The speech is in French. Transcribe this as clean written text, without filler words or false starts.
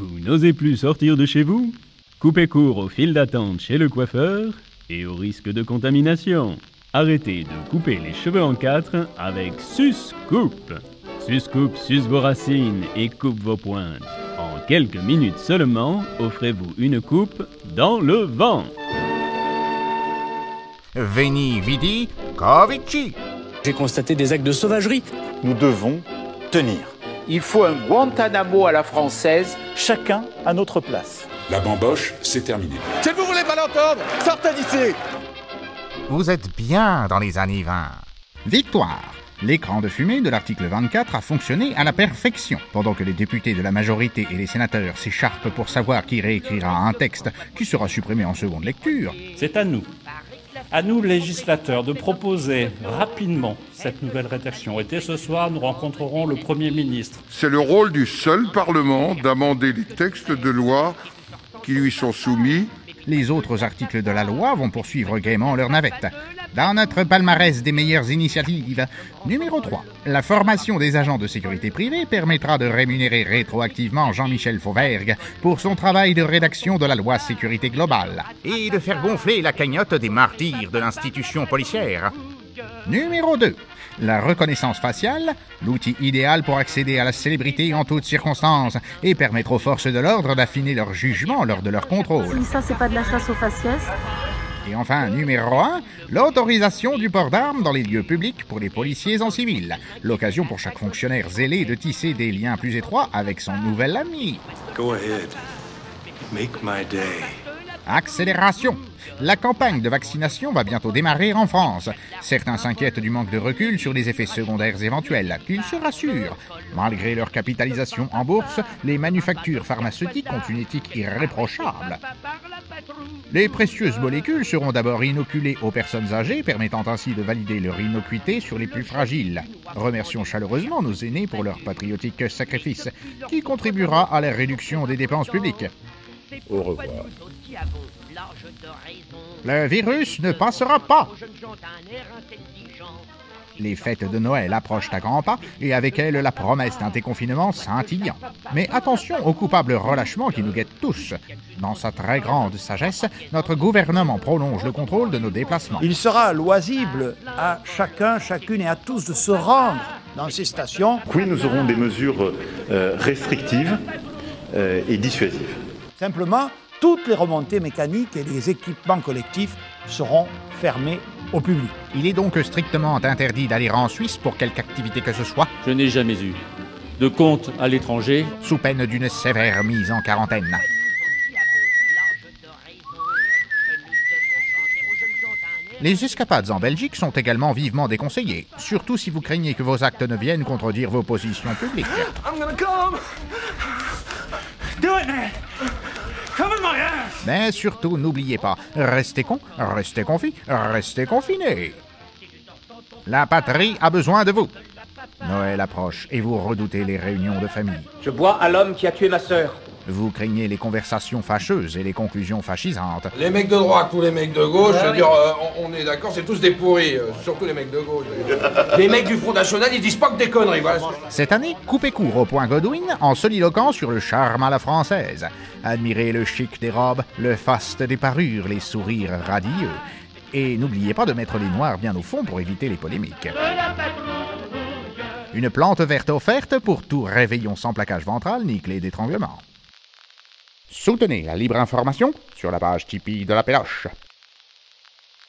Vous n'osez plus sortir de chez vous? Coupez court au fil d'attente chez le coiffeur et au risque de contamination. Arrêtez de couper les cheveux en quatre avec Suscoupe. Suscoupe suce vos racines et coupe vos pointes. En quelques minutes seulement, offrez-vous une coupe dans le vent. Veni, vidi, covici. J'ai constaté des actes de sauvagerie. Nous devons tenir. Il faut un Guantanamo à la française, chacun à notre place. La bamboche, c'est terminé. Si vous voulez pas l'entendre, sortez d'ici. Vous êtes bien dans les années 20. Victoire. L'écran de fumée de l'article 24 a fonctionné à la perfection. Pendant que les députés de la majorité et les sénateurs s'écharpent pour savoir qui réécrira un texte qui sera supprimé en seconde lecture. C'est à nous législateurs, de proposer rapidement cette nouvelle rédaction. Et dès ce soir, nous rencontrerons le Premier ministre. C'est le rôle du seul Parlement d'amender les textes de loi qui lui sont soumis. Les autres articles de la loi vont poursuivre gaiement leur navette. Dans notre palmarès des meilleures initiatives, numéro 3, la formation des agents de sécurité privée permettra de rémunérer rétroactivement Jean-Michel Fauvergue pour son travail de rédaction de la loi sécurité globale et de faire gonfler la cagnotte des martyrs de l'institution policière. Numéro 2, la reconnaissance faciale, l'outil idéal pour accéder à la célébrité en toutes circonstances et permettre aux forces de l'ordre d'affiner leur jugement lors de leur contrôle. Si ça, c'est pas de la chasse aux faciès. Et enfin, numéro 1, l'autorisation du port d'armes dans les lieux publics pour les policiers en civil. L'occasion pour chaque fonctionnaire zélé de tisser des liens plus étroits avec son nouvel ami. Go ahead. Make my day. Accélération. La campagne de vaccination va bientôt démarrer en France. Certains s'inquiètent du manque de recul sur les effets secondaires éventuels. Qu'ils se rassurent. Malgré leur capitalisation en bourse, les manufactures pharmaceutiques ont une éthique irréprochable. Les précieuses molécules seront d'abord inoculées aux personnes âgées, permettant ainsi de valider leur innocuité sur les plus fragiles. Remercions chaleureusement nos aînés pour leur patriotique sacrifice, qui contribuera à la réduction des dépenses publiques. Au revoir. Le virus ne passera pas. Les fêtes de Noël approchent à grands pas et avec elles la promesse d'un déconfinement scintillant. Mais attention au coupable relâchement qui nous guette tous. Dans sa très grande sagesse, notre gouvernement prolonge le contrôle de nos déplacements. Il sera loisible à chacun, chacune et à tous de se rendre dans ces stations. Oui, nous aurons des mesures restrictives et dissuasives. Simplement, toutes les remontées mécaniques et les équipements collectifs seront fermés au public. Il est donc strictement interdit d'aller en Suisse pour quelque activité que ce soit. Je n'ai jamais eu de compte à l'étranger. Sous peine d'une sévère mise en quarantaine. Les escapades en Belgique sont également vivement déconseillées, surtout si vous craignez que vos actes ne viennent contredire vos positions publiques. Mais surtout, n'oubliez pas, restez cons, restez confis, restez confinés. La patrie a besoin de vous. Noël approche et vous redoutez les réunions de famille. Je bois à l'homme qui a tué ma sœur. Vous craignez les conversations fâcheuses et les conclusions fascisantes. Les mecs de droite ou les mecs de gauche, je veux dire, on est d'accord, c'est tous des pourris, surtout les mecs de gauche. Les mecs du Front National, ils disent pas que des conneries, voilà. Cette année, coupez court au point Godwin en soliloquant sur le charme à la française. Admirez le chic des robes, le faste des parures, les sourires radieux. Et n'oubliez pas de mettre les noirs bien au fond pour éviter les polémiques. Une plante verte offerte pour tout réveillon sans plaquage ventral ni clé d'étranglement. Soutenez la libre information sur la page Tipeee de la Péloche.